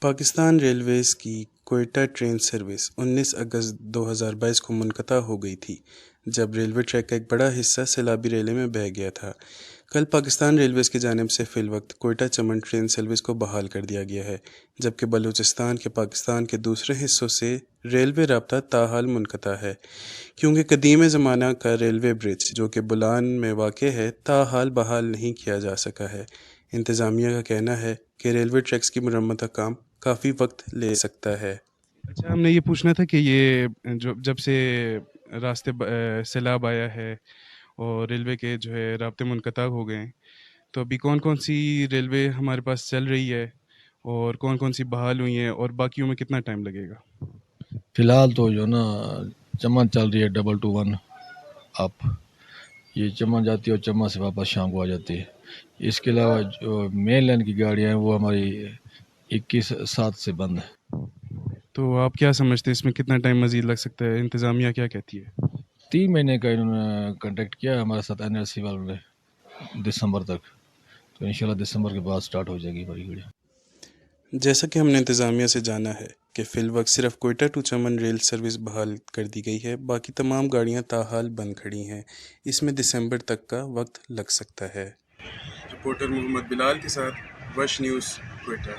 Pakistan railways کی Quetta train service 19 اگست 2022 کو منقطع ہو گئی تھی جب ریلوے ٹریک کا ایک بڑا حصہ سیلابی ریلے میں بہہ گیا تھا۔ کل پاکستان ریلویز کی جانب سے فی الوقت کوئٹہ چمن ٹرین سروس کو بحال کر دیا گیا ہے، جبکہ بلوچستان کے پاکستان کے دوسرے حصوں سے ریلوے رابطہ تاحال منقطع ہے، کیونکہ قدیم زمانہ کا ریلوے برج جو کہ بولان میں واقع ہے تاحال بحال نہیں کیا جا سکا ہے۔ انتظامیہ کا کہنا ہے کہ ریلوے ٹریکس کی مرمت کا کام کافی وقت لے سکتا ہے۔ اچھا، ہم نے یہ پوچھنا تھا کہ یہ جب سے راستے سیلاب آیا ہے اور ریلوے کے جو ہے رابطے منقطع ہو گئے ہیں، تو ابھی کون کون سی ریلوے ہمارے پاس چل رہی ہے اور کون کون سی بحال ہوئی ہیں اور باقیوں میں کتنا ٹائم لگے گا؟ فی الحال تو جو نا چمن چل رہی ہے 221 اپ، یہ چمن جاتی ہے اور چمن سے واپس شام کو آ جاتی ہے۔ اس کے علاوہ جو مین لائن کی گاڑیاں ہیں وہ ہماری 21/7 سے بند ہے۔ تو آپ کیا سمجھتے ہیں اس میں کتنا ٹائم مزید لگ سکتا ہے؟ انتظامیہ کیا کہتی ہے؟ 3 مہینے کا انہوں نے کنٹیکٹ کیا ہے ہمارے ساتھ NLC والوں نے، دسمبر تک، تو انشاءاللہ دسمبر کے بعد سٹارٹ ہو جائے گی بڑی گاڑی۔ جیسا کہ ہم نے انتظامیہ سے جانا ہے کہ فی الوقت صرف کوئٹہ ٹو چمن ریل سروس بحال کر دی گئی ہے، باقی تمام گاڑیاں تاحال بند کھڑی ہیں۔ اس میں دسمبر تک کا وقت لگ سکتا ہے۔ رپورٹر محمد بلال کے ساتھ وش نیوز، کوئٹہ۔